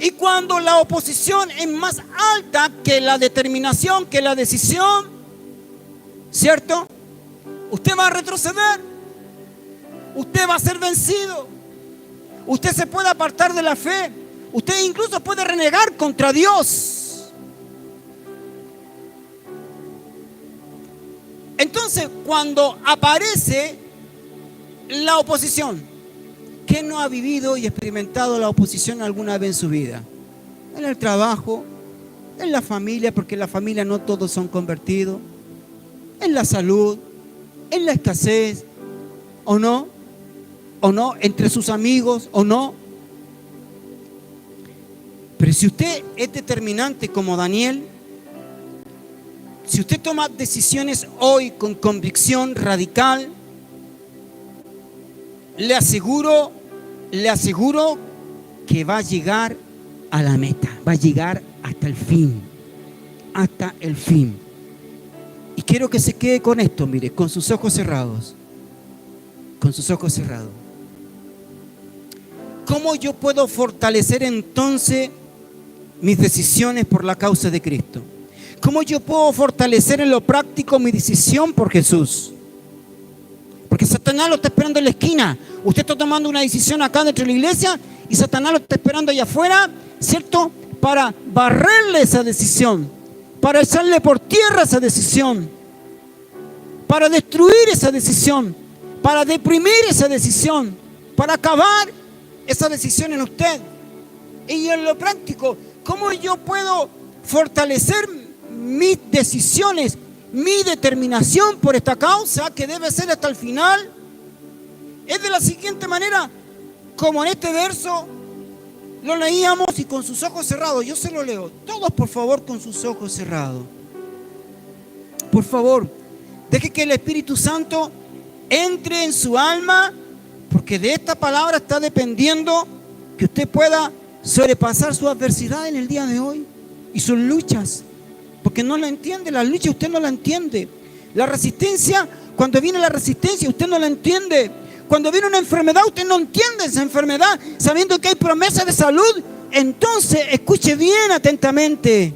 Y cuando la oposición es más alta que la determinación, que la decisión, ¿cierto? Usted va a retroceder, usted va a ser vencido, usted se puede apartar de la fe, usted incluso puede renegar contra Dios. Entonces, cuando aparece la oposición, ¿quién no ha vivido y experimentado la oposición alguna vez en su vida? En el trabajo, en la familia, porque en la familia no todos son convertidos, en la salud, en la escasez, ¿o no? ¿O no? Entre sus amigos, ¿o no? Pero si usted es determinante como Daniel, si usted toma decisiones hoy con convicción radical, le aseguro que va a llegar a la meta, va a llegar hasta el fin, hasta el fin. Y quiero que se quede con esto, mire, con sus ojos cerrados, con sus ojos cerrados. ¿Cómo yo puedo fortalecer entonces mis decisiones por la causa de Cristo? ¿Cómo yo puedo fortalecer en lo práctico mi decisión por Jesús? Porque Satanás lo está esperando en la esquina. Usted está tomando una decisión acá dentro de la iglesia y Satanás lo está esperando allá afuera, ¿cierto? Para barrerle esa decisión, para echarle por tierra esa decisión, para destruir esa decisión, para deprimir esa decisión, para acabar esa decisión en usted. Y en lo práctico, ¿cómo yo puedo fortalecer mis decisiones, mi determinación por esta causa que debe ser hasta el final? Es de la siguiente manera, como en este verso lo leíamos y con sus ojos cerrados. Yo se lo leo. Todos, por favor, con sus ojos cerrados. Por favor, deje que el Espíritu Santo entre en su alma, porque de esta palabra está dependiendo que usted pueda sobrepasar su adversidad en el día de hoy y sus luchas. Porque no la entiende, la lucha usted no la entiende. La resistencia, cuando viene la resistencia usted no la entiende. Cuando viene una enfermedad usted no entiende esa enfermedad, sabiendo que hay promesa de salud. Entonces escuche bien atentamente.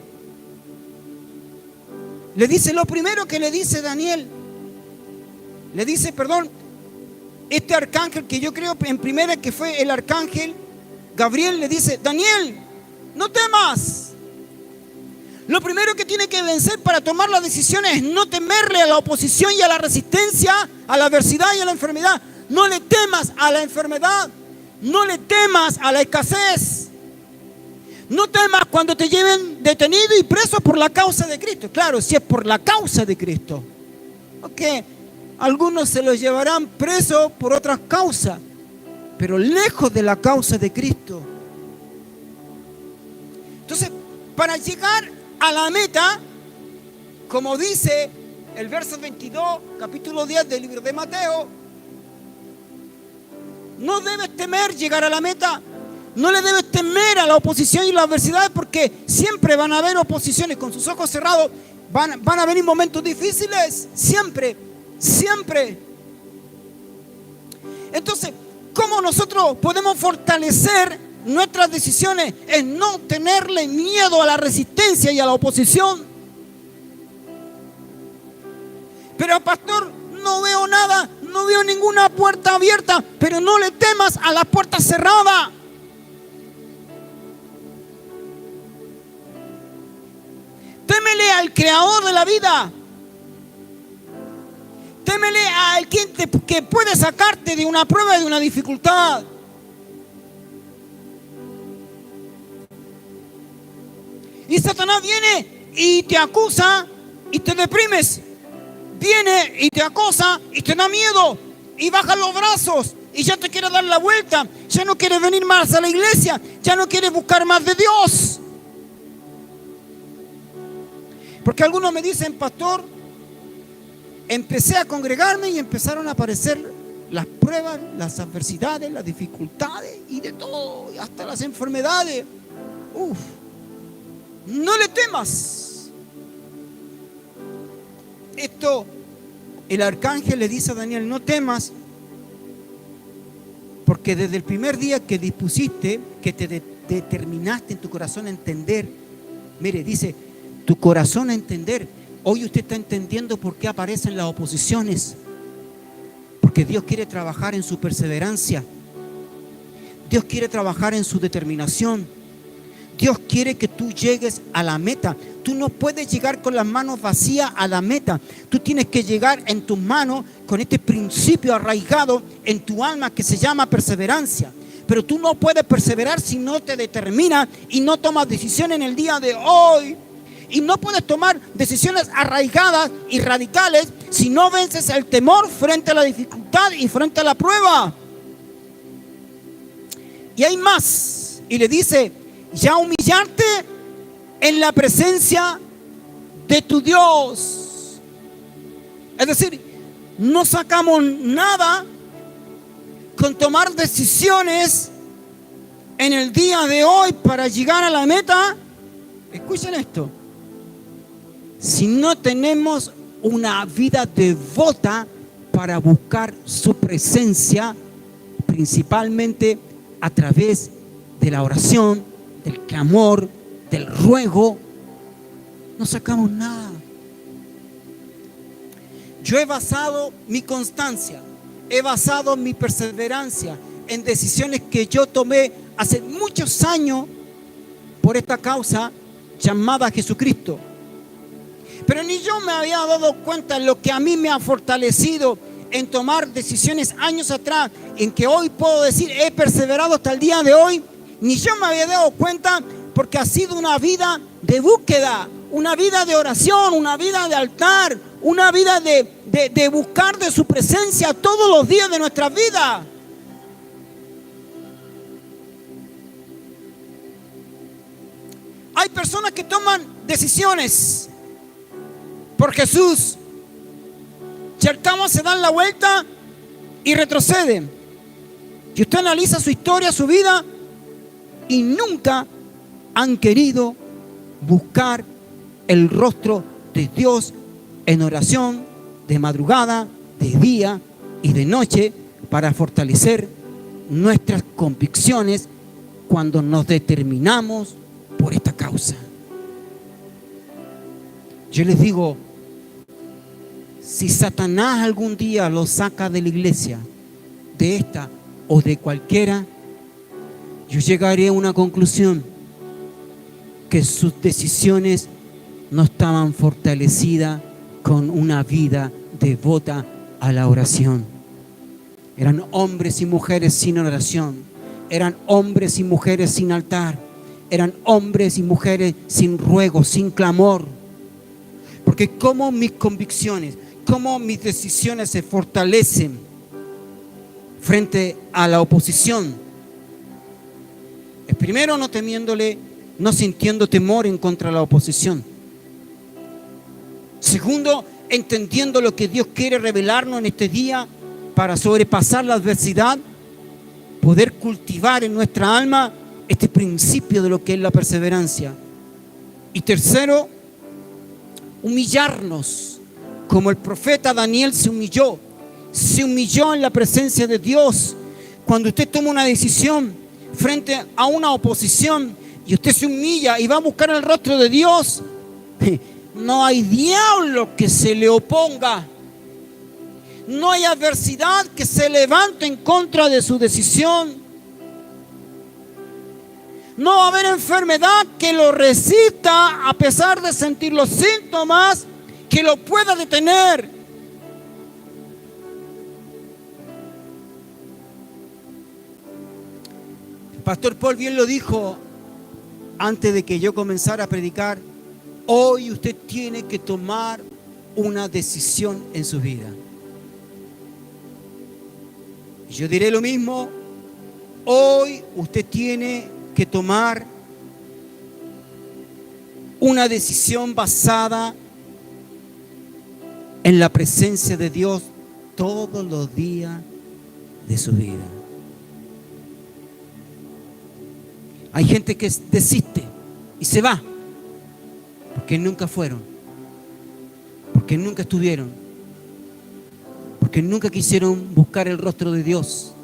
Le dice lo primero que le dice Daniel. Le dice, este arcángel que yo creo en primera que fue el arcángel Gabriel, le dice: Daniel, no temas. Lo primero que tiene que vencer para tomar la decisión es no temerle a la oposición y a la resistencia, a la adversidad y a la enfermedad. No le temas a la enfermedad, no le temas a la escasez, no temas cuando te lleven detenido y preso por la causa de Cristo. Claro, si es por la causa de Cristo, porque algunos se los llevarán presos por otras causas, pero lejos de la causa de Cristo. Entonces, para llegar a la meta, como dice el verso 22, capítulo 10 del libro de Mateo, no debes temer llegar a la meta. No le debes temer a la oposición y la adversidad, porque siempre van a haber oposiciones. Con sus ojos cerrados van a venir momentos difíciles. Siempre, siempre. Entonces, ¿cómo nosotros podemos fortalecer nuestras decisiones? Es no tenerle miedo a la resistencia y a la oposición. Pero pastor, no veo nada, no veo ninguna puerta abierta. Pero no le temas a la puerta cerrada. Témele al creador de la vida. Témele a quien que puede sacarte de una prueba y de una dificultad. Y Satanás viene y te acusa y te deprimes. Viene y te acosa y te da miedo y baja los brazos y ya te quiere dar la vuelta. Ya no quieres venir más a la iglesia. Ya no quieres buscar más de Dios. Porque algunos me dicen, pastor, empecé a congregarme y empezaron a aparecer las pruebas, las adversidades, las dificultades y de todo, hasta las enfermedades. No le temas. Esto, el arcángel le dice a Daniel, no temas, porque desde el primer día que dispusiste, que te determinaste en tu corazón a entender, mire, dice, tu corazón a entender. Hoy usted está entendiendo por qué aparecen las oposiciones. Porque Dios quiere trabajar en su perseverancia. Dios quiere trabajar en su determinación. Dios quiere que tú llegues a la meta. Tú no puedes llegar con las manos vacías a la meta. Tú tienes que llegar en tus manos con este principio arraigado en tu alma que se llama perseverancia. Pero tú no puedes perseverar si no te determinas y no tomas decisiones en el día de hoy. Y no puedes tomar decisiones arraigadas y radicales si no vences el temor frente a la dificultad y frente a la prueba. Y hay más. Y le dice, ya humillarte en la presencia de tu Dios. Es decir, no sacamos nada con tomar decisiones en el día de hoy para llegar a la meta. Escuchen esto. Si no tenemos una vida devota para buscar su presencia, principalmente a través de la oración, del clamor, del ruego, no sacamos nada. Yo he basado mi constancia, he basado mi perseverancia en decisiones que yo tomé hace muchos años por esta causa llamada Jesucristo. Pero ni yo me había dado cuenta de lo que a mí me ha fortalecido en tomar decisiones años atrás, en que hoy puedo decir he perseverado hasta el día de hoy. Ni yo me había dado cuenta, porque ha sido una vida de búsqueda, una vida de oración, una vida de altar, una vida de buscar de su presencia todos los días de nuestra vida. Hay personas que toman decisiones por Jesús, y al cabo se dan la vuelta y retroceden. Y usted analiza su historia, su vida, y nunca han querido buscar el rostro de Dios en oración, de madrugada, de día y de noche, para fortalecer nuestras convicciones cuando nos determinamos por esta causa. Yo les digo, si Satanás algún día lo saca de la iglesia, de esta o de cualquiera, yo llegaré a una conclusión: que sus decisiones no estaban fortalecidas con una vida devota a la oración. Eran hombres y mujeres sin oración, eran hombres y mujeres sin altar, eran hombres y mujeres sin ruego, sin clamor. Porque como mis convicciones, como mis decisiones se fortalecen frente a la oposición. Es primero no temiéndole, no sintiendo temor en contra de la oposición. Segundo, entendiendo lo que Dios quiere revelarnos en este día para sobrepasar la adversidad, poder cultivar en nuestra alma este principio de lo que es la perseverancia. Y tercero, humillarnos, como el profeta Daniel se humilló en la presencia de Dios. Cuando usted toma una decisión frente a una oposición y usted se humilla y va a buscar el rostro de Dios, no hay diablo que se le oponga. No hay adversidad que se levante en contra de su decisión. No va a haber enfermedad que lo resista a pesar de sentir los síntomas, que lo pueda detener. El pastor Paul bien lo dijo antes de que yo comenzara a predicar. Hoy usted tiene que tomar una decisión en su vida. Yo diré lo mismo. Hoy usted tiene que tomar una decisión basada en la presencia de Dios todos los días de su vida. Hay gente que desiste y se va porque nunca fueron, porque nunca estuvieron, porque nunca quisieron buscar el rostro de Dios.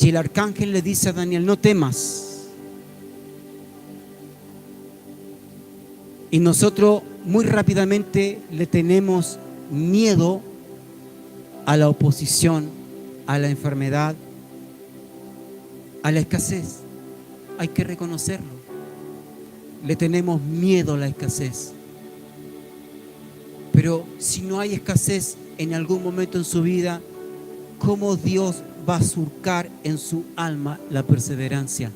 Y el arcángel le dice a Daniel: no temas. Y nosotros muy rápidamente le tenemos miedo a la oposición, a la enfermedad, a la escasez. Hay que reconocerlo. Le tenemos miedo a la escasez. Pero si no hay escasez en algún momento en su vida, ¿cómo Dios va a surcar en su alma la perseverancia?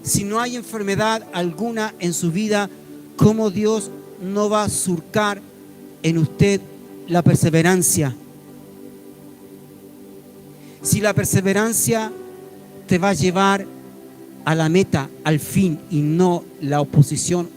Si no hay enfermedad alguna en su vida, ¿cómo Dios no va a surcar en usted la perseverancia? Si la perseverancia te va a llevar a la meta, al fin, y no la oposición